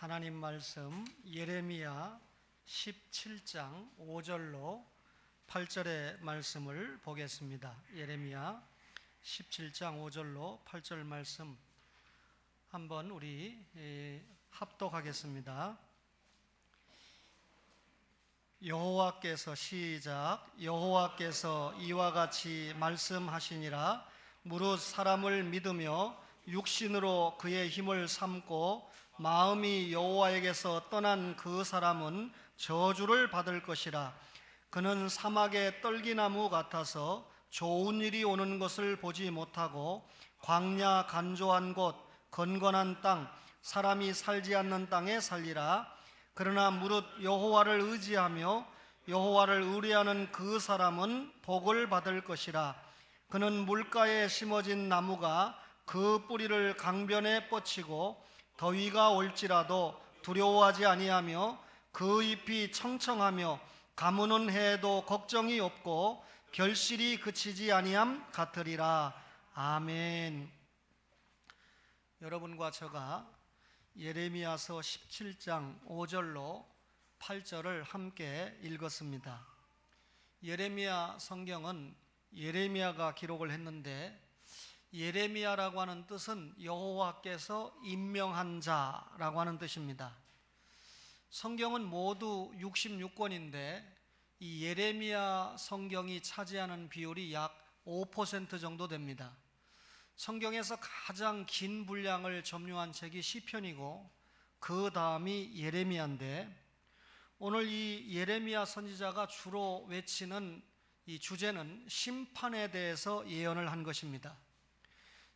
하나님 말씀 예레미야 17장 5절로 8절의 말씀을 보겠습니다. 예레미야 17장 5절로 8절 말씀 한번 우리 합독하겠습니다. 여호와께서 시작. 여호와께서 이와 같이 말씀하시니라. 무릇 사람을 믿으며 육신으로 그의 힘을 삼고 마음이 여호와에게서 떠난 그 사람은 저주를 받을 것이라. 그는 사막의 떨기나무 같아서 좋은 일이 오는 것을 보지 못하고 광야 간조한 곳 건건한 땅 사람이 살지 않는 땅에 살리라. 그러나 무릇 여호와를 의지하며 여호와를 의뢰하는 그 사람은 복을 받을 것이라. 그는 물가에 심어진 나무가 그 뿌리를 강변에 뻗치고 더위가 올지라도 두려워하지 아니하며 그 잎이 청청하며 가무는 해에도 걱정이 없고 결실이 그치지 아니함 같으리라. 아멘. 여러분과 제가 예레미야서 17장 5절로 8절을 함께 읽었습니다. 예레미야 성경은 예레미야가 기록을 했는데 예레미야라고 하는 뜻은 여호와께서 임명한 자라고 하는 뜻입니다. 성경은 모두 66권인데 이 예레미야 성경이 차지하는 비율이 약 5% 정도 됩니다. 성경에서 가장 긴 분량을 점유한 책이 시편이고 그 다음이 예레미야인데 오늘 이 예레미야 선지자가 주로 외치는 이 주제는 심판에 대해서 예언을 한 것입니다.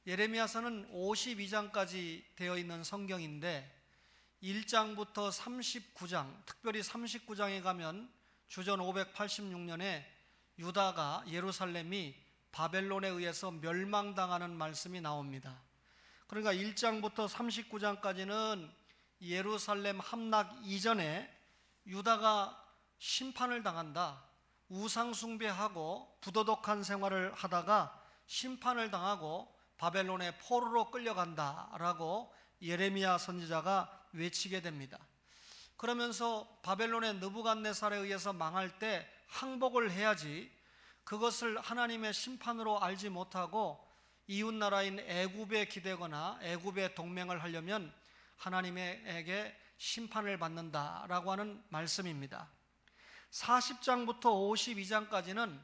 예레미야서는 52장까지 되어 있는 성경인데 1장부터 39장, 특별히 39장에 가면 주전 586년에 유다가 예루살렘이 바벨론에 의해서 멸망당하는 말씀이 나옵니다. 그러니까 1장부터 39장까지는 예루살렘 함락 이전에 유다가 심판을 당한다, 우상 숭배하고 부도덕한 생활을 하다가 심판을 당하고 바벨론의 포로로 끌려간다라고 예레미야 선지자가 외치게 됩니다. 그러면서 바벨론의 느부갓네살에 의해서 망할 때 항복을 해야지 그것을 하나님의 심판으로 알지 못하고 이웃나라인 애굽에 기대거나 애굽에 동맹을 하려면 하나님에게 심판을 받는다라고 하는 말씀입니다. 40장부터 52장까지는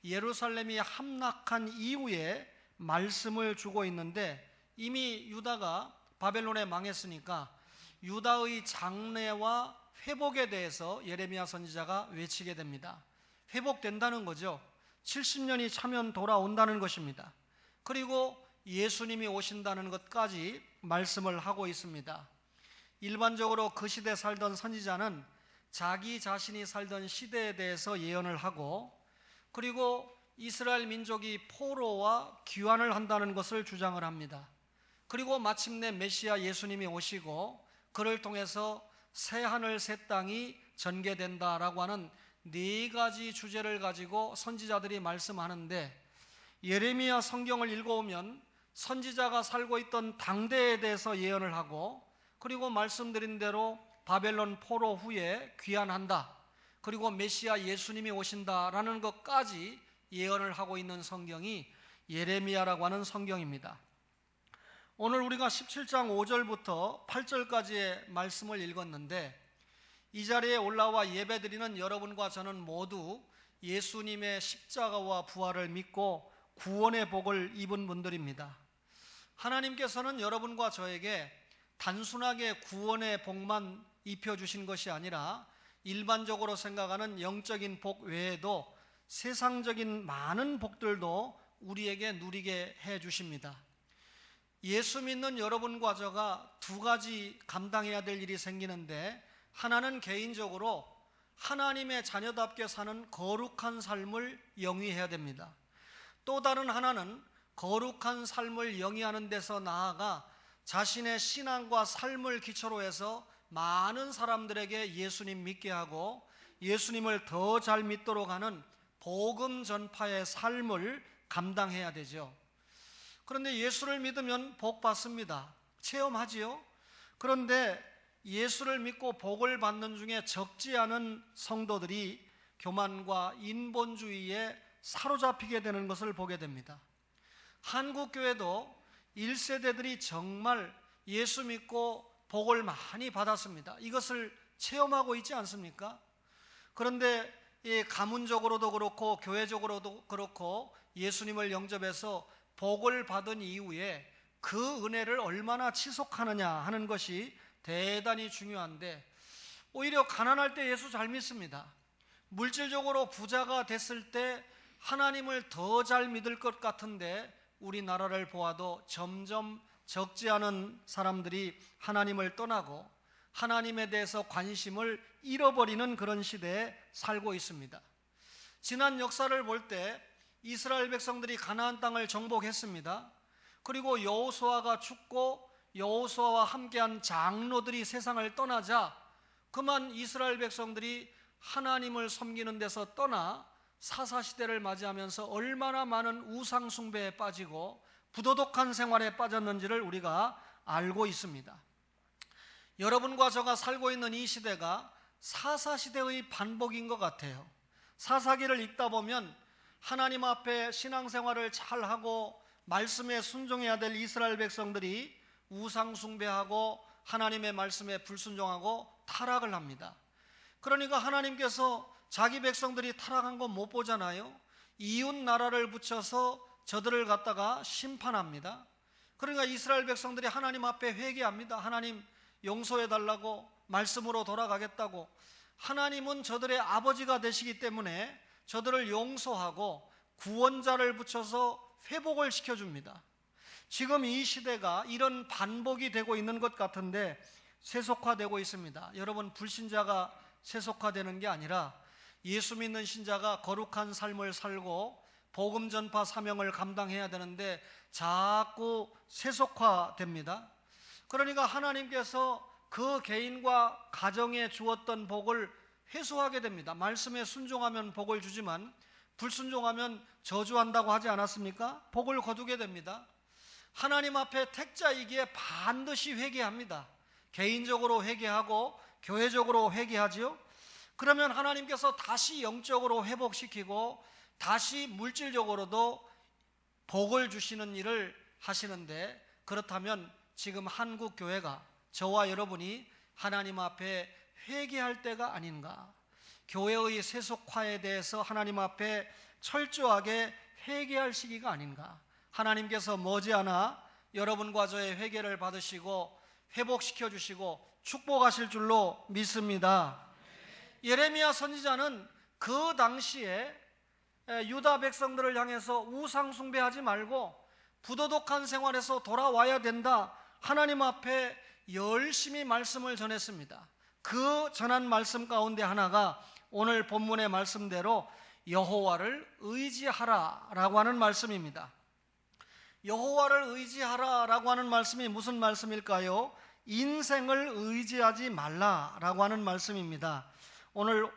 예루살렘이 함락한 이후에 말씀을 주고 있는데 이미 유다가 바벨론에 망했으니까 유다의 장래와 회복에 대해서 예레미야 선지자가 외치게 됩니다. 회복된다는 거죠. 70년이 차면 돌아온다는 것입니다. 그리고 예수님이 오신다는 것까지 말씀을 하고 있습니다. 일반적으로 그 시대 살던 선지자는 자기 자신이 살던 시대에 대해서 예언을 하고 그리고 이스라엘 민족이 포로와 귀환을 한다는 것을 주장을 합니다. 그리고 마침내 메시아 예수님이 오시고 그를 통해서 새 하늘 새 땅이 전개된다라고 하는 네 가지 주제를 가지고 선지자들이 말씀하는데 예레미야 성경을 읽어오면 선지자가 살고 있던 당대에 대해서 예언을 하고 그리고 말씀드린 대로 바벨론 포로 후에 귀환한다, 그리고 메시아 예수님이 오신다라는 것까지 예언을 하고 있는 성경이 예레미야라고 하는 성경입니다. 오늘 우리가 17장 5절부터 8절까지의 말씀을 읽었는데 이 자리에 올라와 예배드리는 여러분과 저는 모두 예수님의 십자가와 부활을 믿고 구원의 복을 입은 분들입니다. 하나님께서는 여러분과 저에게 단순하게 구원의 복만 입혀주신 것이 아니라 일반적으로 생각하는 영적인 복 외에도 세상적인 많은 복들도 우리에게 누리게 해주십니다. 예수 믿는 여러분과 저가 두 가지 감당해야 될 일이 생기는데 하나는 개인적으로 하나님의 자녀답게 사는 거룩한 삶을 영위해야 됩니다. 또 다른 하나는 거룩한 삶을 영위하는 데서 나아가 자신의 신앙과 삶을 기초로 해서 많은 사람들에게 예수님 믿게 하고 예수님을 더 잘 믿도록 하는 복음 전파의 삶을 감당해야 되죠. 그런데 예수를 믿으면 복 받습니다. 체험하지요. 그런데 예수를 믿고 복을 받는 중에 적지 않은 성도들이 교만과 인본주의에 사로잡히게 되는 것을 보게 됩니다. 한국교회도 1세대들이 정말 예수 믿고 복을 많이 받았습니다. 이것을 체험하고 있지 않습니까? 그런데 가문적으로도 그렇고 교회적으로도 그렇고 예수님을 영접해서 복을 받은 이후에 그 은혜를 얼마나 지속하느냐 하는 것이 대단히 중요한데, 오히려 가난할 때 예수 잘 믿습니다. 물질적으로 부자가 됐을 때 하나님을 더 잘 믿을 것 같은데, 우리나라를 보아도 점점 적지 않은 사람들이 하나님을 떠나고 하나님에 대해서 관심을 잃어버리는 그런 시대에 살고 있습니다. 지난 역사를 볼 때 이스라엘 백성들이 가나안 땅을 정복했습니다. 그리고 여호수아가 죽고 여호수아와 함께한 장로들이 세상을 떠나자 그만 이스라엘 백성들이 하나님을 섬기는 데서 떠나 사사시대를 맞이하면서 얼마나 많은 우상 숭배에 빠지고 부도덕한 생활에 빠졌는지를 우리가 알고 있습니다. 여러분과 제가 살고 있는 이 시대가 사사시대의 반복인 것 같아요. 사사기를 읽다 보면 하나님 앞에 신앙생활을 잘하고 말씀에 순종해야 될 이스라엘 백성들이 우상 숭배하고 하나님의 말씀에 불순종하고 타락을 합니다. 그러니까 하나님께서 자기 백성들이 타락한 거 못 보잖아요. 이웃 나라를 붙여서 저들을 갖다가 심판합니다. 그러니까 이스라엘 백성들이 하나님 앞에 회개합니다. 하나님 용서해 달라고, 말씀으로 돌아가겠다고. 하나님은 저들의 아버지가 되시기 때문에 저들을 용서하고 구원자를 붙여서 회복을 시켜줍니다. 지금 이 시대가 이런 반복이 되고 있는 것 같은데 세속화되고 있습니다. 여러분, 불신자가 세속화되는 게 아니라 예수 믿는 신자가 거룩한 삶을 살고 복음 전파 사명을 감당해야 되는데 자꾸 세속화됩니다. 그러니까 하나님께서 그 개인과 가정에 주었던 복을 회수하게 됩니다. 말씀에 순종하면 복을 주지만 불순종하면 저주한다고 하지 않았습니까? 복을 거두게 됩니다. 하나님 앞에 택자이기에 반드시 회개합니다. 개인적으로 회개하고 교회적으로 회개하지요. 그러면 하나님께서 다시 영적으로 회복시키고 다시 물질적으로도 복을 주시는 일을 하시는데, 그렇다면 지금 한국 교회가, 저와 여러분이 하나님 앞에 회개할 때가 아닌가? 교회의 세속화에 대해서 하나님 앞에 철저하게 회개할 시기가 아닌가? 하나님께서 머지않아 여러분과 저의 회개를 받으시고 회복시켜 주시고 축복하실 줄로 믿습니다. 예레미야 선지자는 그 당시에 유다 백성들을 향해서 우상 숭배하지 말고 부도덕한 생활에서 돌아와야 된다, 하나님 앞에 열심히 말씀을 전했습니다. 그 전한 말씀 가운데 하나가 오늘 본문의 말씀대로 여호와를 의지하라라고 하는 말씀입니다. 여호와를 의지하라라고 하는 말씀이 무슨 말씀일까요? 인생을 의지하지 말라라고 하는 말씀입니다. 오늘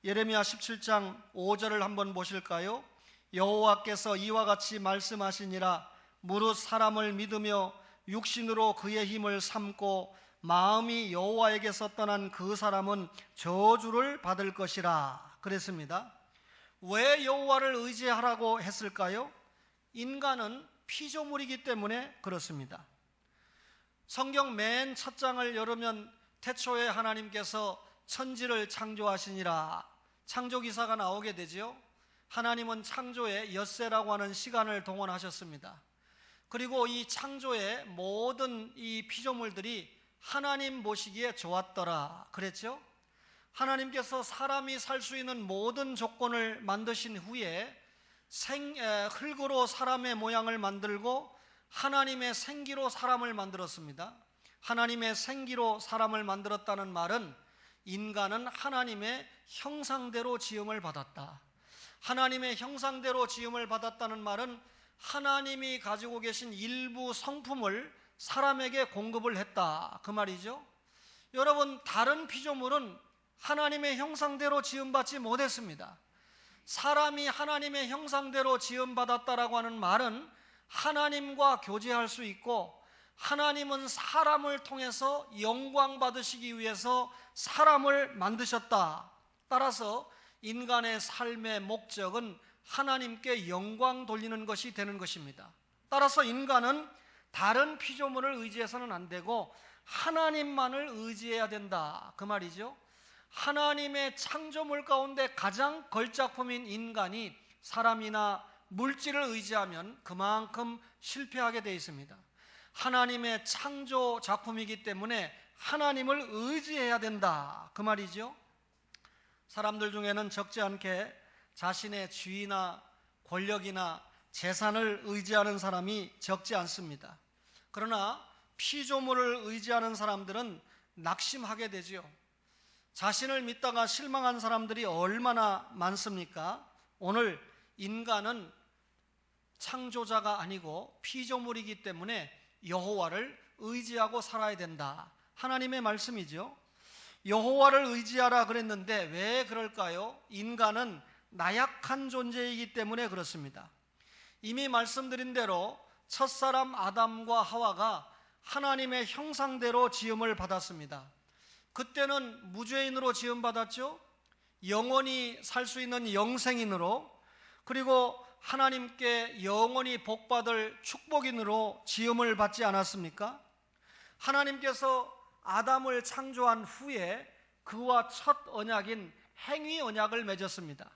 예레미야 17장 5절을 한번 보실까요? 여호와께서 이와 같이 말씀하시니라. 무릇 사람을 믿으며 육신으로 그의 힘을 삼고 마음이 여호와에게서 떠난 그 사람은 저주를 받을 것이라 그랬습니다. 왜 여호와를 의지하라고 했을까요? 인간은 피조물이기 때문에 그렇습니다. 성경 맨 첫 장을 열으면 태초에 하나님께서 천지를 창조하시니라 창조기사가 나오게 되지요. 하나님은 창조에 엿새라고 하는 시간을 동원하셨습니다. 그리고 이 창조의 모든 이 피조물들이 하나님 보시기에 좋았더라 그랬죠. 하나님께서 사람이 살 수 있는 모든 조건을 만드신 후에 흙으로 사람의 모양을 만들고 하나님의 생기로 사람을 만들었습니다. 하나님의 생기로 사람을 만들었다는 말은 인간은 하나님의 형상대로 지음을 받았다. 하나님의 형상대로 지음을 받았다는 말은 하나님이 가지고 계신 일부 성품을 사람에게 공급을 했다 그 말이죠. 여러분, 다른 피조물은 하나님의 형상대로 지음받지 못했습니다. 사람이 하나님의 형상대로 지음받았다라고 하는 말은 하나님과 교제할 수 있고 하나님은 사람을 통해서 영광 받으시기 위해서 사람을 만드셨다. 따라서 인간의 삶의 목적은 하나님께 영광 돌리는 것이 되는 것입니다. 따라서 인간은 다른 피조물을 의지해서는 안 되고 하나님만을 의지해야 된다, 그 말이죠. 하나님의 창조물 가운데 가장 걸작품인 인간이 사람이나 물질을 의지하면 그만큼 실패하게 되어 있습니다. 하나님의 창조 작품이기 때문에 하나님을 의지해야 된다, 그 말이죠. 사람들 중에는 적지 않게 자신의 지위나 권력이나 재산을 의지하는 사람이 적지 않습니다. 그러나 피조물을 의지하는 사람들은 낙심하게 되지요. 자신을 믿다가 실망한 사람들이 얼마나 많습니까? 오늘 인간은 창조자가 아니고 피조물이기 때문에 여호와를 의지하고 살아야 된다, 하나님의 말씀이죠. 여호와를 의지하라 그랬는데 왜 그럴까요? 인간은 나약한 존재이기 때문에 그렇습니다. 이미 말씀드린 대로 첫사람 아담과 하와가 하나님의 형상대로 지음을 받았습니다. 그때는 무죄인으로 지음받았죠. 영원히 살 수 있는 영생인으로, 그리고 하나님께 영원히 복받을 축복인으로 지음을 받지 않았습니까? 하나님께서 아담을 창조한 후에 그와 첫 언약인 행위 언약을 맺었습니다.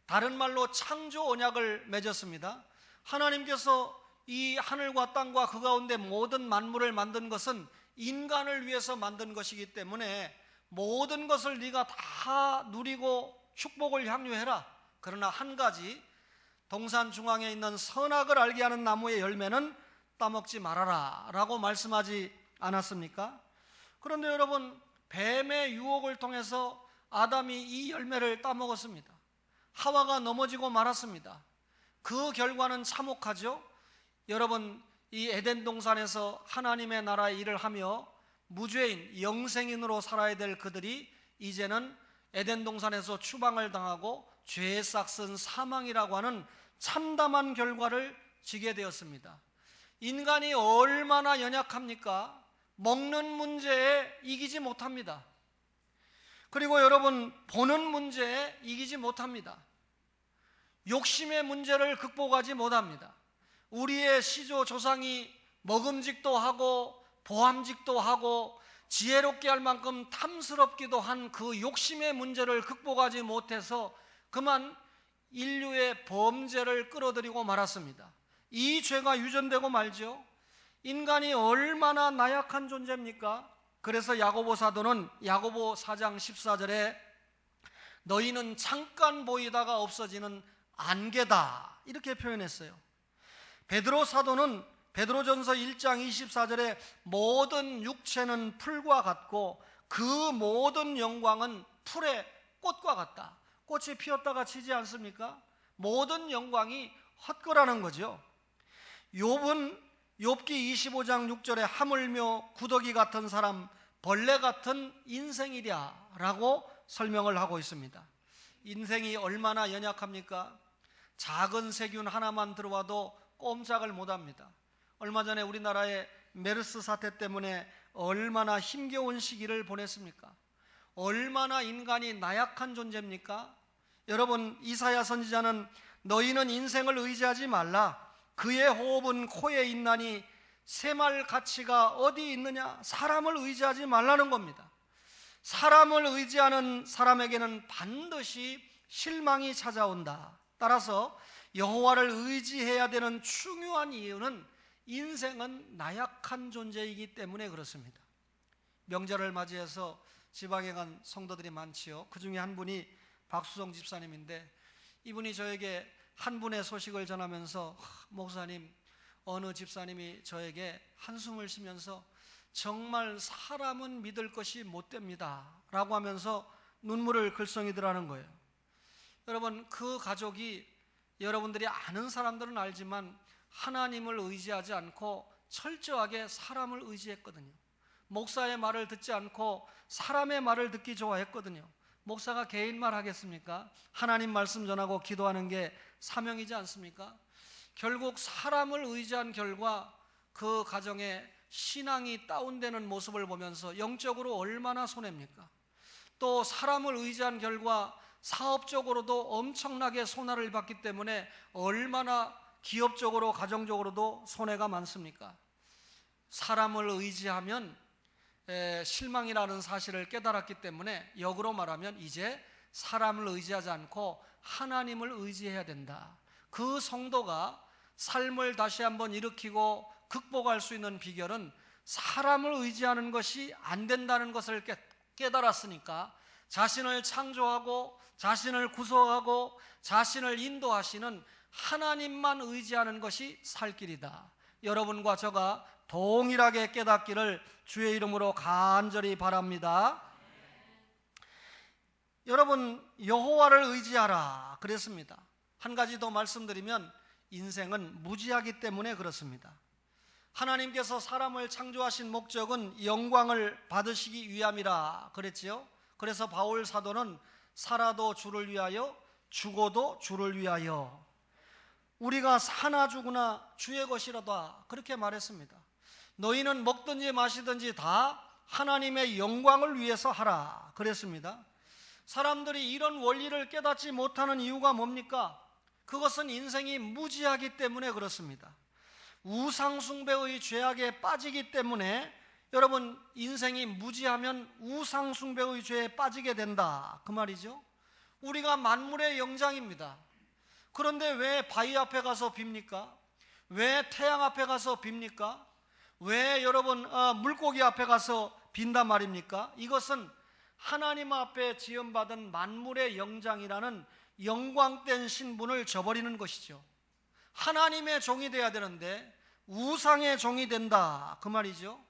다른 말로 창조 언약을 맺었습니다. 하나님께서 이 하늘과 땅과 그 가운데 모든 만물을 만든 것은 인간을 위해서 만든 것이기 때문에 모든 것을 네가 다 누리고 축복을 향유해라. 그러나 한 가지, 동산 중앙에 있는 선악을 알게 하는 나무의 열매는 따먹지 말아라 라고 말씀하지 않았습니까? 그런데 여러분, 뱀의 유혹을 통해서 아담이 이 열매를 따먹었습니다. 하와가 넘어지고 말았습니다. 그 결과는 참혹하죠. 여러분, 이 에덴 동산에서 하나님의 나라의 일을 하며 무죄인 영생인으로 살아야 될 그들이 이제는 에덴 동산에서 추방을 당하고 죄에 싹쓴 사망이라고 하는 참담한 결과를 지게 되었습니다. 인간이 얼마나 연약합니까? 먹는 문제에 이기지 못합니다. 그리고 여러분, 보는 문제에 이기지 못합니다. 욕심의 문제를 극복하지 못합니다. 우리의 시조 조상이 먹음직도 하고 보암직도 하고 지혜롭게 할 만큼 탐스럽기도 한 그 욕심의 문제를 극복하지 못해서 그만 인류의 범죄를 끌어들이고 말았습니다. 이 죄가 유전되고 말죠. 인간이 얼마나 나약한 존재입니까? 그래서 야고보 사도는 야고보 4장 14절에 너희는 잠깐 보이다가 없어지는 안개다, 이렇게 표현했어요. 베드로 사도는 베드로전서 1장 24절에 모든 육체는 풀과 같고 그 모든 영광은 풀의 꽃과 같다. 꽃이 피었다가 지지 않습니까? 모든 영광이 헛거라는 거죠. 욥은 욥기 25장 6절에 하물며 구더기 같은 사람, 벌레 같은 인생이랴 라고 설명을 하고 있습니다. 인생이 얼마나 연약합니까? 작은 세균 하나만 들어와도 꼼짝을 못합니다. 얼마 전에 우리나라의 메르스 사태 때문에 얼마나 힘겨운 시기를 보냈습니까? 얼마나 인간이 나약한 존재입니까? 여러분, 이사야 선지자는 너희는 인생을 의지하지 말라. 그의 호흡은 코에 있나니 새말 가치가 어디 있느냐? 사람을 의지하지 말라는 겁니다. 사람을 의지하는 사람에게는 반드시 실망이 찾아온다. 따라서 여호와를 의지해야 되는 중요한 이유는 인생은 나약한 존재이기 때문에 그렇습니다. 명절을 맞이해서 지방에 간 성도들이 많지요. 그 중에 한 분이 박수성 집사님인데, 이분이 저에게 한 분의 소식을 전하면서 목사님, 어느 집사님이 저에게 한숨을 쉬면서 정말 사람은 믿을 것이 못 됩니다 라고 하면서 눈물을 글썽이더라는 거예요. 여러분, 그 가족이 여러분들이 아는 사람들은 알지만 하나님을 의지하지 않고 철저하게 사람을 의지했거든요. 목사의 말을 듣지 않고 사람의 말을 듣기 좋아했거든요. 목사가 개인 말 하겠습니까? 하나님 말씀 전하고 기도하는 게 사명이지 않습니까? 결국 사람을 의지한 결과 그 가정에 신앙이 다운되는 모습을 보면서 영적으로 얼마나 손해입니까? 또 사람을 의지한 결과 사업적으로도 엄청나게 손해를 받기 때문에 얼마나 기업적으로 가정적으로도 손해가 많습니까? 사람을 의지하면 실망이라는 사실을 깨달았기 때문에 역으로 말하면 이제 사람을 의지하지 않고 하나님을 의지해야 된다. 그 성도가 삶을 다시 한번 일으키고 극복할 수 있는 비결은 사람을 의지하는 것이 안 된다는 것을 깨달았으니까 자신을 창조하고 자신을 구속하고 자신을 인도하시는 하나님만 의지하는 것이 살 길이다. 여러분과 저가 동일하게 깨닫기를 주의 이름으로 간절히 바랍니다. 여러분, 여호와를 의지하라 그랬습니다. 한 가지 더 말씀드리면 인생은 무지하기 때문에 그렇습니다. 하나님께서 사람을 창조하신 목적은 영광을 받으시기 위함이라 그랬지요. 그래서 바울 사도는 살아도 주를 위하여 죽어도 주를 위하여, 우리가 사나 죽으나 주의 것이로다 그렇게 말했습니다. 너희는 먹든지 마시든지 다 하나님의 영광을 위해서 하라 그랬습니다. 사람들이 이런 원리를 깨닫지 못하는 이유가 뭡니까? 그것은 인생이 무지하기 때문에 그렇습니다. 우상숭배의 죄악에 빠지기 때문에 여러분, 인생이 무지하면 우상숭배의 죄에 빠지게 된다 그 말이죠. 우리가 만물의 영장입니다. 그런데 왜 바위 앞에 가서 빕니까? 왜 태양 앞에 가서 빕니까? 왜 여러분 물고기 앞에 가서 빈단 말입니까? 이것은 하나님 앞에 지음받은 만물의 영장이라는 영광된 신분을 저버리는 것이죠. 하나님의 종이 돼야 되는데 우상의 종이 된다 그 말이죠.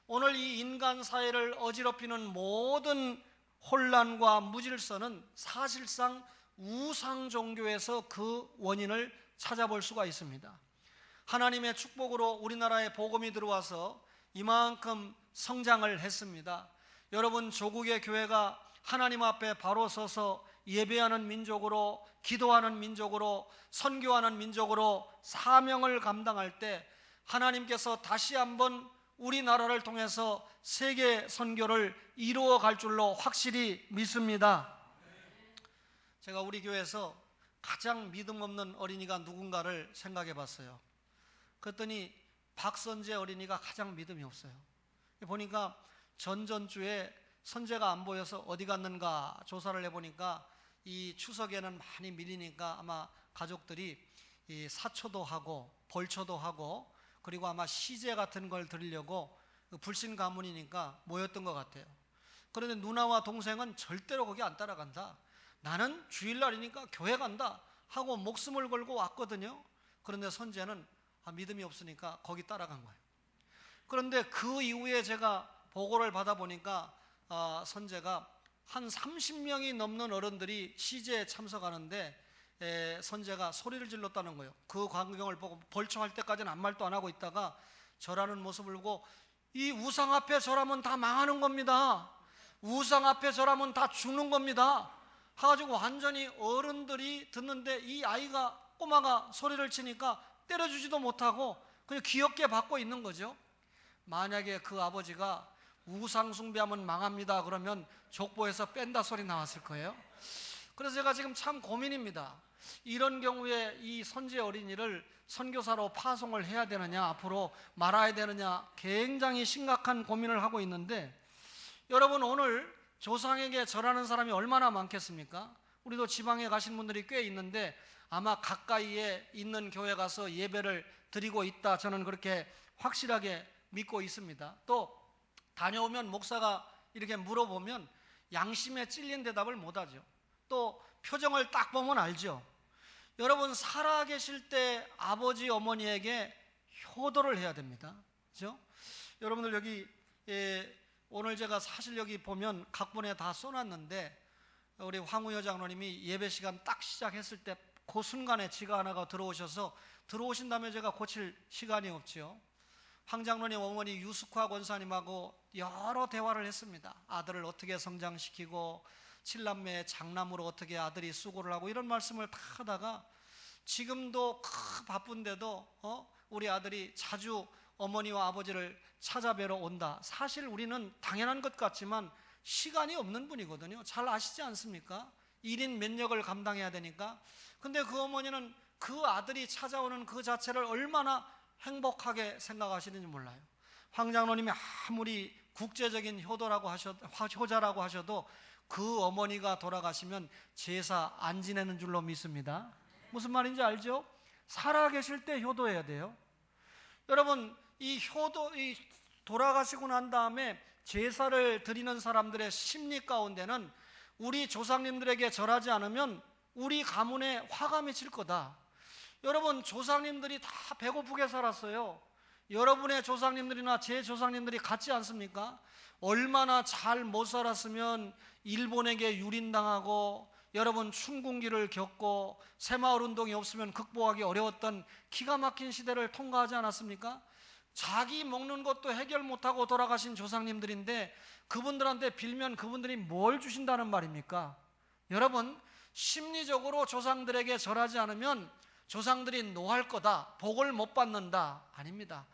오늘 이 인간 사회를 어지럽히는 모든 혼란과 무질서는 사실상 우상 종교에서 그 원인을 찾아볼 수가 있습니다. 하나님의 축복으로 우리나라에 복음이 들어와서 이만큼 성장을 했습니다. 여러분, 조국의 교회가 하나님 앞에 바로 서서 예배하는 민족으로, 기도하는 민족으로, 선교하는 민족으로 사명을 감당할 때 하나님께서 다시 한번 우리나라를 통해서 세계 선교를 이루어 갈 줄로 확실히 믿습니다. 제가 우리 교회에서 가장 믿음 없는 어린이가 누군가를 생각해 봤어요. 그랬더니 박선재 어린이가 가장 믿음이 없어요. 보니까 전전주에 선재가 안 보여서 어디 갔는가 조사를 해보니까 이 추석에는 많이 밀리니까 아마 가족들이 이 사초도 하고 벌초도 하고 그리고 아마 시제 같은 걸 드리려고 불신 가문이니까 모였던 것 같아요. 그런데 누나와 동생은 절대로 거기 안 따라간다. 나는 주일날이니까 교회 간다 하고 목숨을 걸고 왔거든요. 그런데 선재는 믿음이 없으니까 거기 따라간 거예요. 그런데 그 이후에 제가 보고를 받아보니까 선재가 한 30명이 넘는 어른들이 시제에 참석하는데 선재가 소리를 질렀다는 거예요. 그 광경을 보고 벌초할 때까지는 아무 말도 안 하고 있다가 절하는 모습을 보고 이 우상 앞에 절하면 다 망하는 겁니다. 우상 앞에 절하면 다 죽는 겁니다. 해가지고 완전히 어른들이 듣는데 이 아이가 꼬마가 소리를 치니까 때려주지도 못하고 그냥 귀엽게 받고 있는 거죠. 만약에 그 아버지가 우상 숭배하면 망합니다 그러면 족보에서 뺀다 소리 나왔을 거예요. 그래서 제가 지금 참 고민입니다. 이런 경우에 이 선지 어린이를 선교사로 파송을 해야 되느냐 앞으로 말아야 되느냐 굉장히 심각한 고민을 하고 있는데, 여러분 오늘 조상에게 절하는 사람이 얼마나 많겠습니까? 우리도 지방에 가신 분들이 꽤 있는데 아마 가까이에 있는 교회 가서 예배를 드리고 있다, 저는 그렇게 확실하게 믿고 있습니다. 또 다녀오면 목사가 이렇게 물어보면 양심에 찔린 대답을 못하죠. 또 표정을 딱 보면 알죠. 여러분, 살아계실 때 아버지 어머니에게 효도를 해야 됩니다. 그렇죠? 여러분들 여기 오늘 제가 사실 여기 보면 각본에 다 써놨는데 우리 황우여 장로님이 예배 시간 딱 시작했을 때 그 순간에 지가 하나가 들어오셔서 들어오신 다음에 제가 고칠 시간이 없죠. 황 장로님 어머니 유숙화 권사님하고 여러 대화를 했습니다. 아들을 어떻게 성장시키고 칠남매의 장남으로 어떻게 아들이 수고를 하고 이런 말씀을 다 하다가 지금도 바쁜데도 우리 아들이 자주 어머니와 아버지를 찾아뵈러 온다. 사실 우리는 당연한 것 같지만 시간이 없는 분이거든요. 잘 아시지 않습니까? 1인 몇 역을 감당해야 되니까. 근데 그 어머니는 그 아들이 찾아오는 그 자체를 얼마나 행복하게 생각하시는지 몰라요. 황 장로님이 아무리 국제적인 효자라고 하셔도 그 어머니가 돌아가시면 제사 안 지내는 줄로 믿습니다. 무슨 말인지 알죠? 살아계실 때 효도해야 돼요. 여러분, 이 돌아가시고 난 다음에 제사를 드리는 사람들의 심리 가운데는 우리 조상님들에게 절하지 않으면 우리 가문에 화가 미칠 거다. 여러분, 조상님들이 다 배고프게 살았어요. 여러분의 조상님들이나 제 조상님들이 같지 않습니까? 얼마나 잘 못 살았으면 일본에게 유린당하고 여러분 춘궁기를 겪고 새마을운동이 없으면 극복하기 어려웠던 기가 막힌 시대를 통과하지 않았습니까? 자기 먹는 것도 해결 못하고 돌아가신 조상님들인데 그분들한테 빌면 그분들이 뭘 주신다는 말입니까? 여러분, 심리적으로 조상들에게 절하지 않으면 조상들이 노할 거다, 복을 못 받는다. 아닙니다.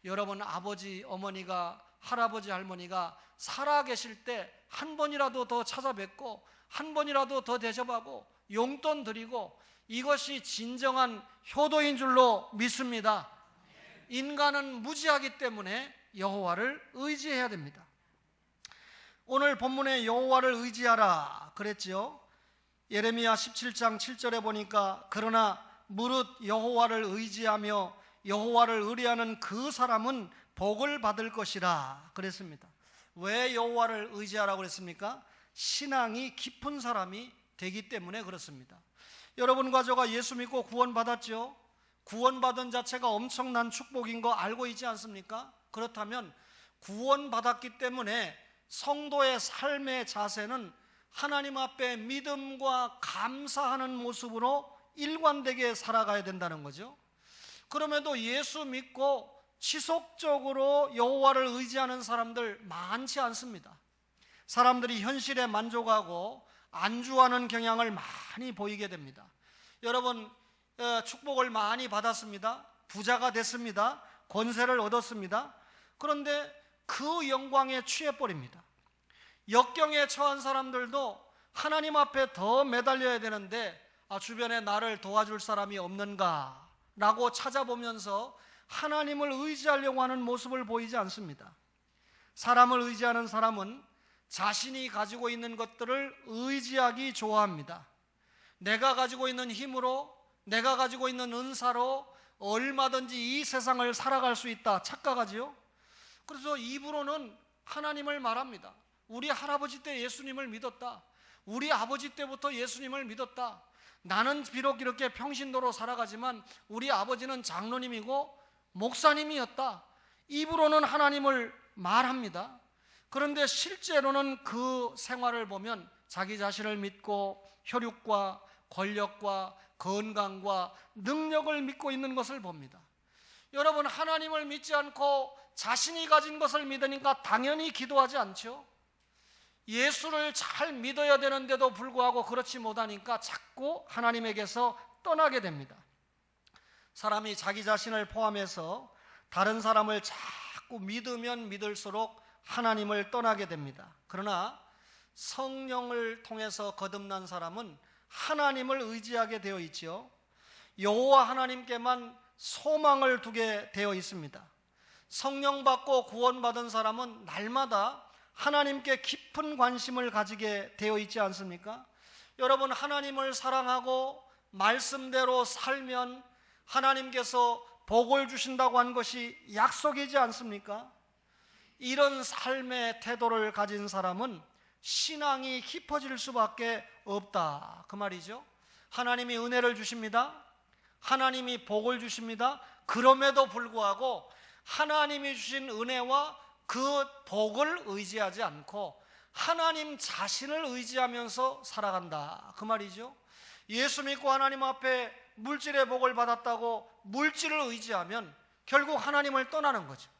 여러분 아버지, 어머니가, 할아버지, 할머니가 살아계실 때 한 번이라도 더 찾아뵙고 한 번이라도 더 대접하고 용돈 드리고 이것이 진정한 효도인 줄로 믿습니다. 인간은 무지하기 때문에 여호와를 의지해야 됩니다. 오늘 본문에 여호와를 의지하라 그랬지요. 예레미야 17장 7절에 보니까 그러나 무릇 여호와를 의지하며 여호와를 의뢰하는 그 사람은 복을 받을 것이라 그랬습니다. 왜 여호와를 의지하라고 그랬습니까? 신앙이 깊은 사람이 되기 때문에 그렇습니다. 여러분과 저가 예수 믿고 구원받았죠? 구원받은 자체가 엄청난 축복인 거 알고 있지 않습니까? 그렇다면 구원받았기 때문에 성도의 삶의 자세는 하나님 앞에 믿음과 감사하는 모습으로 일관되게 살아가야 된다는 거죠. 그럼에도 예수 믿고 지속적으로 여호와를 의지하는 사람들 많지 않습니다. 사람들이 현실에 만족하고 안주하는 경향을 많이 보이게 됩니다. 여러분, 축복을 많이 받았습니다. 부자가 됐습니다. 권세를 얻었습니다. 그런데 그 영광에 취해버립니다. 역경에 처한 사람들도 하나님 앞에 더 매달려야 되는데 주변에 나를 도와줄 사람이 없는가 라고 찾아보면서 하나님을 의지하려고 하는 모습을 보이지 않습니다. 사람을 의지하는 사람은 자신이 가지고 있는 것들을 의지하기 좋아합니다. 내가 가지고 있는 힘으로, 내가 가지고 있는 은사로 얼마든지 이 세상을 살아갈 수 있다 착각하지요. 그래서 입으로는 하나님을 말합니다. 우리 할아버지 때 예수님을 믿었다. 우리 아버지 때부터 예수님을 믿었다. 나는 비록 이렇게 평신도로 살아가지만 우리 아버지는 장로님이고 목사님이었다. 입으로는 하나님을 말합니다. 그런데 실제로는 그 생활을 보면 자기 자신을 믿고 혈육과 권력과 건강과 능력을 믿고 있는 것을 봅니다. 여러분, 하나님을 믿지 않고 자신이 가진 것을 믿으니까 당연히 기도하지 않죠. 예수를 잘 믿어야 되는데도 불구하고 그렇지 못하니까 자꾸 하나님에게서 떠나게 됩니다. 사람이 자기 자신을 포함해서 다른 사람을 자꾸 믿으면 믿을수록 하나님을 떠나게 됩니다. 그러나 성령을 통해서 거듭난 사람은 하나님을 의지하게 되어 있지요. 여호와 하나님께만 소망을 두게 되어 있습니다. 성령 받고 구원받은 사람은 날마다 하나님께 깊은 관심을 가지게 되어 있지 않습니까? 여러분, 하나님을 사랑하고 말씀대로 살면 하나님께서 복을 주신다고 한 것이 약속이지 않습니까? 이런 삶의 태도를 가진 사람은 신앙이 깊어질 수밖에 없다 그 말이죠. 하나님이 은혜를 주십니다. 하나님이 복을 주십니다. 그럼에도 불구하고 하나님이 주신 은혜와 그 복을 의지하지 않고 하나님 자신을 의지하면서 살아간다 그 말이죠. 예수 믿고 하나님 앞에 물질의 복을 받았다고 물질을 의지하면 결국 하나님을 떠나는 거죠.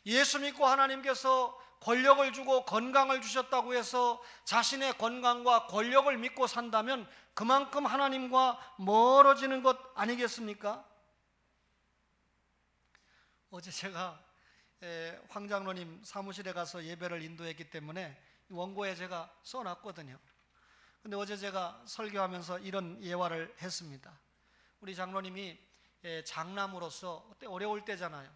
예수 믿고 하나님께서 권력을 주고 건강을 주셨다고 해서 자신의 건강과 권력을 믿고 산다면 그만큼 하나님과 멀어지는 것 아니겠습니까? 어제 제가 황 장로님 사무실에 가서 예배를 인도했기 때문에 원고에 제가 써놨거든요. 근데 어제 제가 설교하면서 이런 예화를 했습니다. 우리 장로님이 장남으로서 그때 어려울 때잖아요.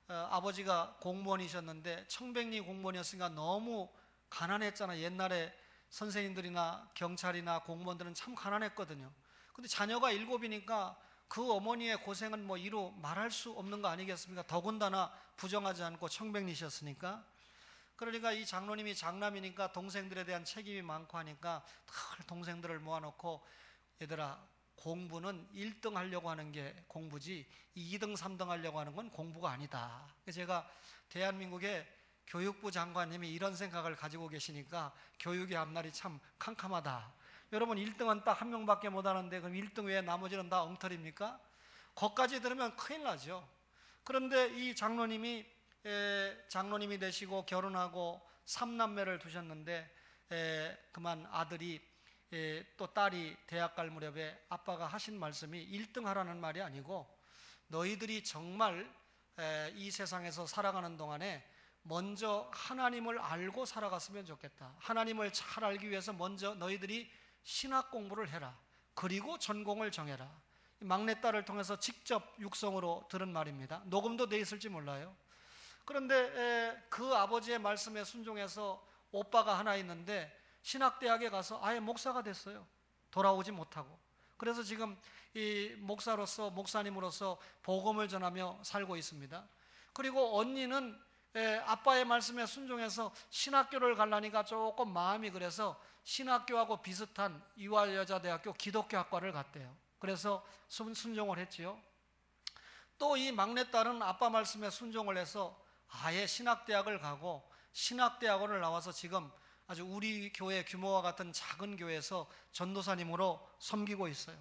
아버지가 공무원이셨는데 청백리 공무원이었으니까 너무 가난했잖아요. 옛날에 선생님들이나 경찰이나 공무원들은 참 가난했거든요. 근데 자녀가 7이니까 그 어머니의 고생은 뭐 이루 말할 수 없는 거 아니겠습니까? 더군다나 부정하지 않고 청백리셨으니까. 그러니까 이 장로님이 장남이니까 동생들에 대한 책임이 많고 하니까 늘 동생들을 모아놓고, 얘들아, 공부는 1등 하려고 하는 게 공부지 2등 3등 하려고 하는 건 공부가 아니다. 제가 대한민국의 교육부 장관님이 이런 생각을 가지고 계시니까 교육의 앞날이 참 캄캄하다. 여러분, 1등은 딱 한 명밖에 못하는데 그럼 1등 외에 나머지는 다 엉터리입니까? 거기까지 들으면 큰일 나죠. 그런데 이 장로님이 되시고 결혼하고 3남매를 두셨는데, 그만 아들이 또 딸이 대학 갈 무렵에 아빠가 하신 말씀이 1등 하라는 말이 아니고, 너희들이 정말 이 세상에서 살아가는 동안에 먼저 하나님을 알고 살아갔으면 좋겠다. 하나님을 잘 알기 위해서 먼저 너희들이 신학 공부를 해라. 그리고 전공을 정해라. 막내딸을 통해서 직접 육성으로 들은 말입니다. 녹음도 돼 있을지 몰라요. 그런데 그 아버지의 말씀에 순종해서 오빠가 하나 있는데 신학대학에 가서 아예 목사가 됐어요. 돌아오지 못하고. 그래서 지금 이 목사님으로서 복음을 전하며 살고 있습니다. 그리고 언니는 아빠의 말씀에 순종해서 신학교를 가려니까 조금 마음이 그래서 신학교하고 비슷한 이화여자대학교 기독교학과를 갔대요. 그래서 순종을 했지요. 또 이 막내딸은 아빠 말씀에 순종을 해서 아예 신학대학을 가고 신학대학원을 나와서 지금 아주 우리 교회 규모와 같은 작은 교회에서 전도사님으로 섬기고 있어요.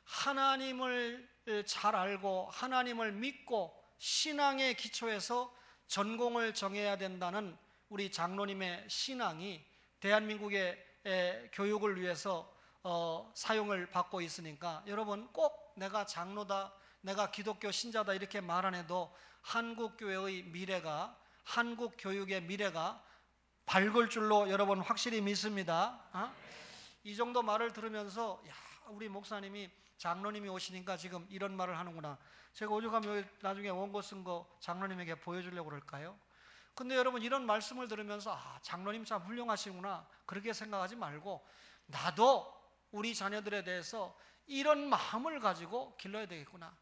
하나님을 잘 알고 하나님을 믿고 신앙의 기초에서 전공을 정해야 된다는 우리 장로님의 신앙이 대한민국의 교육을 위해서 사용을 받고 있으니까, 여러분, 꼭 내가 장로다, 내가 기독교 신자다 이렇게 말 안 해도 한국 교회의 미래가, 한국 교육의 미래가 밝을 줄로 여러분 확실히 믿습니다. 이 정도 말을 들으면서 우리 목사님이 장로님이 오시니까 지금 이런 말을 하는구나. 제가 오죽하면 나중에 원고 쓴 거 장로님에게 보여주려고 그럴까요? 근데 여러분, 이런 말씀을 들으면서 장로님 참 훌륭하시구나 그렇게 생각하지 말고, 나도 우리 자녀들에 대해서 이런 마음을 가지고 길러야 되겠구나.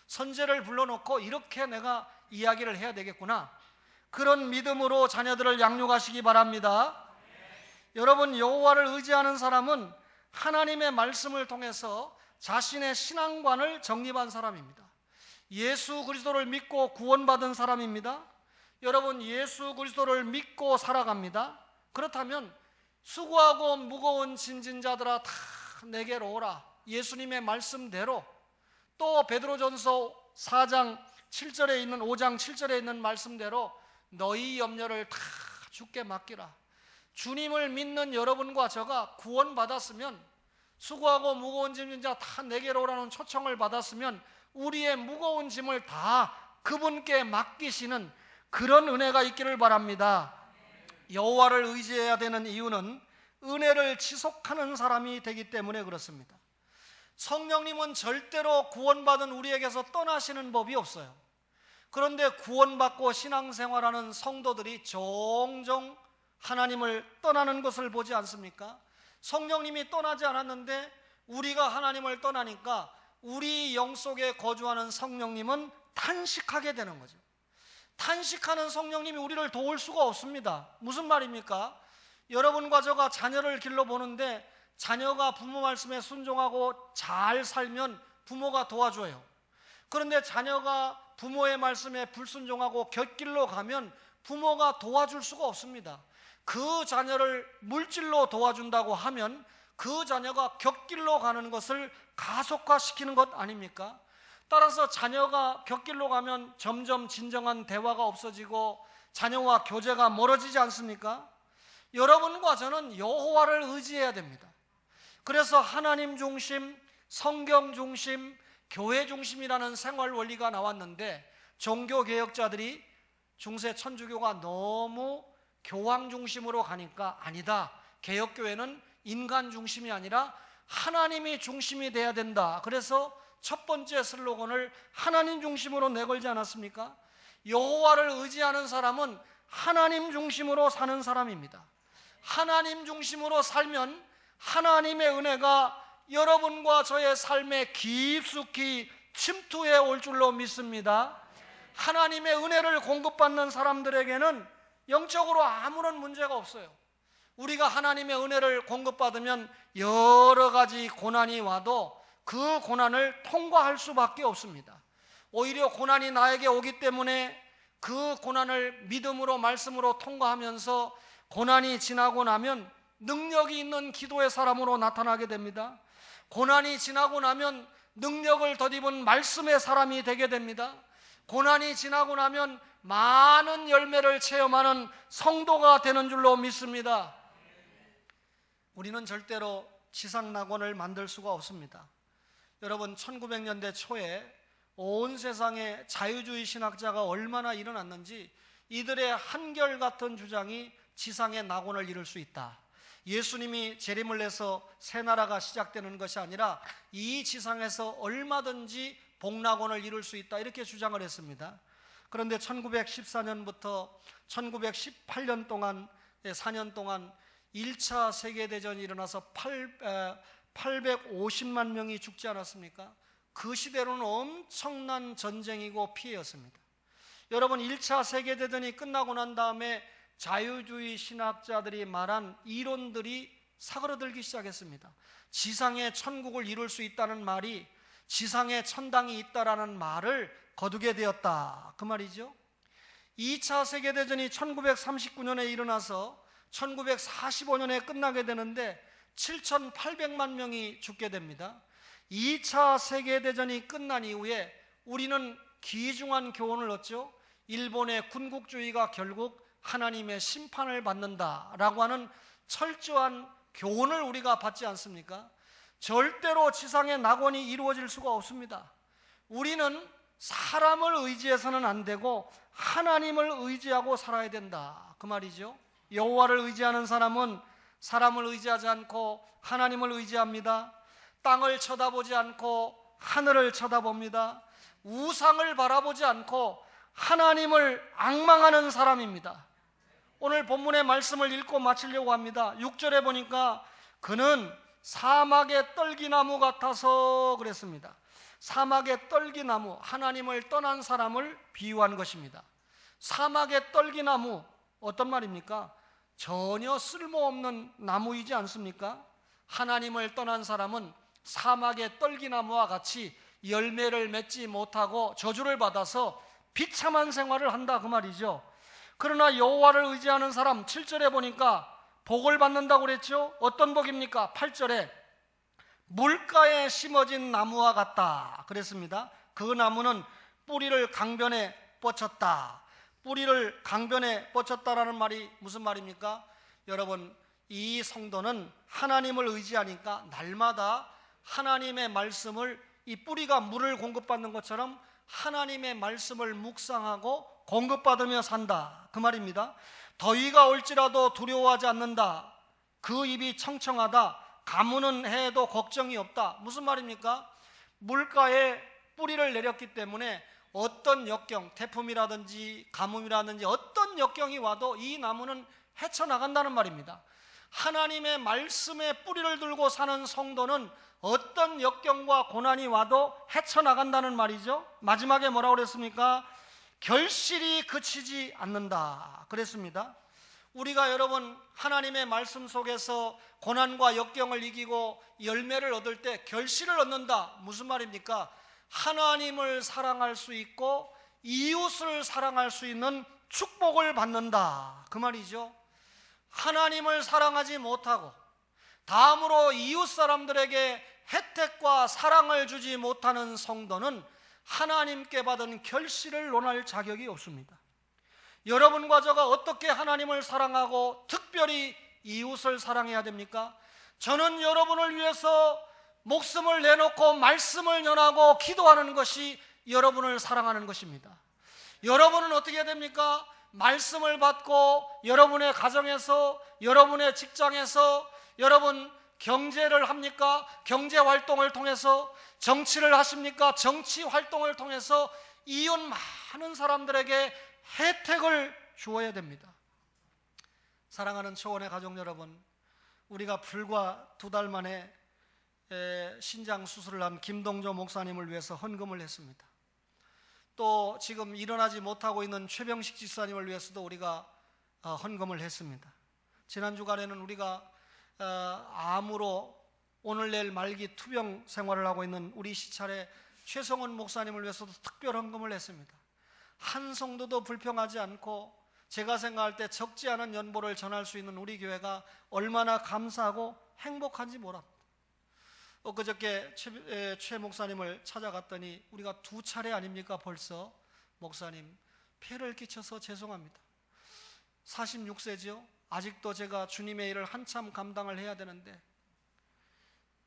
선제를 불러놓고 이렇게 내가 이야기를 해야 되겠구나. 그런 믿음으로 자녀들을 양육하시기 바랍니다. 여러분, 여호와를 의지하는 사람은 하나님의 말씀을 통해서 자신의 신앙관을 정립한 사람입니다. 예수 그리스도를 믿고 구원받은 사람입니다. 여러분, 예수 그리스도를 믿고 살아갑니다. 그렇다면 수고하고 무거운 짐진 자들아 다 내게로 오라. 예수님의 말씀대로, 또 베드로전서 4장 7절에 있는 5장 7절에 있는 말씀대로 너희 염려를 다 주께 맡기라. 주님을 믿는 여러분과 저가 구원받았으면, 수고하고 무거운 짐진 자 다 내게로 오라는 초청을 받았으면 우리의 무거운 짐을 다 그분께 맡기시는 그런 은혜가 있기를 바랍니다. 여호와를 의지해야 되는 이유는 은혜를 지속하는 사람이 되기 때문에 그렇습니다. 성령님은 절대로 구원받은 우리에게서 떠나시는 법이 없어요. 그런데 구원받고 신앙생활하는 성도들이 종종 하나님을 떠나는 것을 보지 않습니까? 성령님이 떠나지 않았는데 우리가 하나님을 떠나니까 우리 영 속에 거주하는 성령님은 탄식하게 되는 거죠. 탄식하는 성령님이 우리를 도울 수가 없습니다. 무슨 말입니까? 여러분과 저가 자녀를 길러보는데 자녀가 부모 말씀에 순종하고 잘 살면 부모가 도와줘요. 그런데 자녀가 부모의 말씀에 불순종하고 곁길로 가면 부모가 도와줄 수가 없습니다. 그 자녀를 물질로 도와준다고 하면 그 자녀가 곁길로 가는 것을 가속화시키는 것 아닙니까? 따라서 자녀가 곁길로 가면 점점 진정한 대화가 없어지고 자녀와 교제가 멀어지지 않습니까? 여러분과 저는 여호와를 의지해야 됩니다. 그래서 하나님 중심, 성경 중심, 교회 중심이라는 생활 원리가 나왔는데, 종교개혁자들이 중세 천주교가 너무 교황 중심으로 가니까 아니다, 개혁교회는 인간 중심이 아니라 하나님이 중심이 돼야 된다. 그래서 첫 번째 슬로건을 하나님 중심으로 내걸지 않았습니까? 여호와를 의지하는 사람은 하나님 중심으로 사는 사람입니다. 하나님 중심으로 살면 하나님의 은혜가 여러분과 저의 삶에 깊숙이 침투해 올 줄로 믿습니다. 하나님의 은혜를 공급받는 사람들에게는 영적으로 아무런 문제가 없어요. 우리가 하나님의 은혜를 공급받으면 여러 가지 고난이 와도 그 고난을 통과할 수밖에 없습니다. 오히려 고난이 나에게 오기 때문에 그 고난을 믿음으로 말씀으로 통과하면서 고난이 지나고 나면 능력이 있는 기도의 사람으로 나타나게 됩니다. 고난이 지나고 나면 능력을 덧입은 말씀의 사람이 되게 됩니다. 고난이 지나고 나면 많은 열매를 체험하는 성도가 되는 줄로 믿습니다. 우리는 절대로 지상낙원을 만들 수가 없습니다. 여러분, 1900년대 초에 온 세상에 자유주의 신학자가 얼마나 일어났는지 이들의 한결같은 주장이 지상의 낙원을 이룰 수 있다. 예수님이 재림을 내서 새 나라가 시작되는 것이 아니라 이 지상에서 얼마든지 복낙원을 이룰 수 있다, 이렇게 주장을 했습니다. 그런데 1914년부터 1918년 동안 4년 동안 1차 세계대전이 일어나서 850만 명이 죽지 않았습니까? 그 시대로는 엄청난 전쟁이고 피해였습니다. 여러분, 1차 세계대전이 끝나고 난 다음에 자유주의 신학자들이 말한 이론들이 사그러들기 시작했습니다. 지상에 천국을 이룰 수 있다는 말이 지상에 천당이 있다라는 말을 거두게 되었다, 그 말이죠. 2차 세계대전이 1939년에 일어나서 1945년에 끝나게 되는데 7,800만 명이 죽게 됩니다. 2차 세계대전이 끝난 이후에 우리는 귀중한 교훈을 얻죠. 일본의 군국주의가 결국 하나님의 심판을 받는다라고 하는 철저한 교훈을 우리가 받지 않습니까? 절대로 지상의 낙원이 이루어질 수가 없습니다. 우리는 사람을 의지해서는 안 되고 하나님을 의지하고 살아야 된다, 그 말이죠. 여호와를 의지하는 사람은 사람을 의지하지 않고 하나님을 의지합니다. 땅을 쳐다보지 않고 하늘을 쳐다봅니다. 우상을 바라보지 않고 하나님을 앙망하는 사람입니다. 오늘 본문의 말씀을 읽고 마치려고 합니다. 6절에 보니까 그는 사막의 떨기나무 같아서 그랬습니다. 사막의 떨기나무, 하나님을 떠난 사람을 비유한 것입니다. 사막의 떨기나무, 어떤 말입니까? 전혀 쓸모없는 나무이지 않습니까? 하나님을 떠난 사람은 사막의 떨기나무와 같이 열매를 맺지 못하고 저주를 받아서 비참한 생활을 한다, 그 말이죠. 그러나 여호와를 의지하는 사람, 7절에 보니까 복을 받는다고 그랬죠. 어떤 복입니까? 8절에 물가에 심어진 나무와 같다 그랬습니다. 그 나무는 뿌리를 강변에 뻗쳤다. 뿌리를 강변에 뻗쳤다라는 말이 무슨 말입니까? 여러분, 이 성도는 하나님을 의지하니까 날마다 하나님의 말씀을, 이 뿌리가 물을 공급받는 것처럼 하나님의 말씀을 묵상하고 공급받으며 산다, 그 말입니다. 더위가 올지라도 두려워하지 않는다. 그 입이 청청하다. 가무는 해도 걱정이 없다. 무슨 말입니까? 물가에 뿌리를 내렸기 때문에 어떤 역경, 태풍이라든지 가뭄이라든지 어떤 역경이 와도 이 나무는 헤쳐나간다는 말입니다. 하나님의 말씀에 뿌리를 들고 사는 성도는 어떤 역경과 고난이 와도 헤쳐나간다는 말이죠. 마지막에 뭐라고 그랬습니까? 결실이 그치지 않는다 그랬습니다. 우리가 여러분 하나님의 말씀 속에서 고난과 역경을 이기고 열매를 얻을 때 결실을 얻는다, 무슨 말입니까? 하나님을 사랑할 수 있고 이웃을 사랑할 수 있는 축복을 받는다, 그 말이죠. 하나님을 사랑하지 못하고 다음으로 이웃 사람들에게 혜택과 사랑을 주지 못하는 성도는 하나님께 받은 결실을 논할 자격이 없습니다. 여러분과 저가 어떻게 하나님을 사랑하고 특별히 이웃을 사랑해야 됩니까? 저는 여러분을 위해서 목숨을 내놓고 말씀을 전하고 기도하는 것이 여러분을 사랑하는 것입니다. 여러분은 어떻게 됩니까? 말씀을 받고 여러분의 가정에서, 여러분의 직장에서, 여러분 경제를 합니까? 경제 활동을 통해서, 정치를 하십니까? 정치 활동을 통해서 이웃 많은 사람들에게 혜택을 주어야 됩니다. 사랑하는 초원의 가족 여러분, 우리가 불과 2달 만에 신장 수술을 한 김동조 목사님을 위해서 헌금을 했습니다. 또 지금 일어나지 못하고 있는 최병식 집사님을 위해서도 우리가 헌금을 했습니다. 지난 주간에는 우리가 암으로 오늘 내일 말기 투병 생활을 하고 있는 우리 시찰의 최성원 목사님을 위해서도 특별 헌금을 했습니다. 한 성도도 불평하지 않고 제가 생각할 때 적지 않은 연보를 전할 수 있는 우리 교회가 얼마나 감사하고 행복한지 모릅니다. 엊그저께 최 목사님을 찾아갔더니 우리가 2차례 아닙니까? 벌써 목사님 폐를 끼쳐서 죄송합니다. 46세죠. 아직도 제가 주님의 일을 한참 감당을 해야 되는데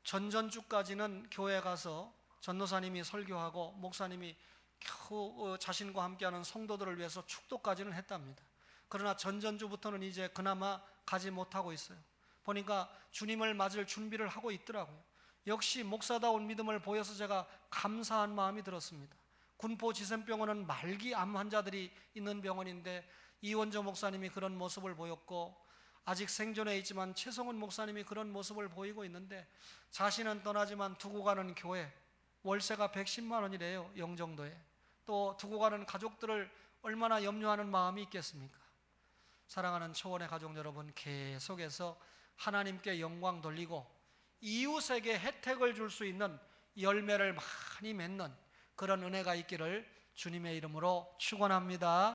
전전주까지는 교회에 가서 전도사님이 설교하고 목사님이 겨우 자신과 함께하는 성도들을 위해서 축도까지는 했답니다. 그러나 전전주부터는 이제 그나마 가지 못하고 있어요. 보니까 주님을 맞을 준비를 하고 있더라고요. 역시 목사다운 믿음을 보여서 제가 감사한 마음이 들었습니다. 군포 지샘병원은 말기 암 환자들이 있는 병원인데 이원조 목사님이 그런 모습을 보였고, 아직 생존해 있지만 최성훈 목사님이 그런 모습을 보이고 있는데, 자신은 떠나지만 두고 가는 교회, 월세가 110만 원이래요. 영종도에. 또 두고 가는 가족들을 얼마나 염려하는 마음이 있겠습니까? 사랑하는 초원의 가족 여러분, 계속해서 하나님께 영광 돌리고 이웃에게 혜택을 줄 수 있는 열매를 많이 맺는 그런 은혜가 있기를 주님의 이름으로 축원합니다.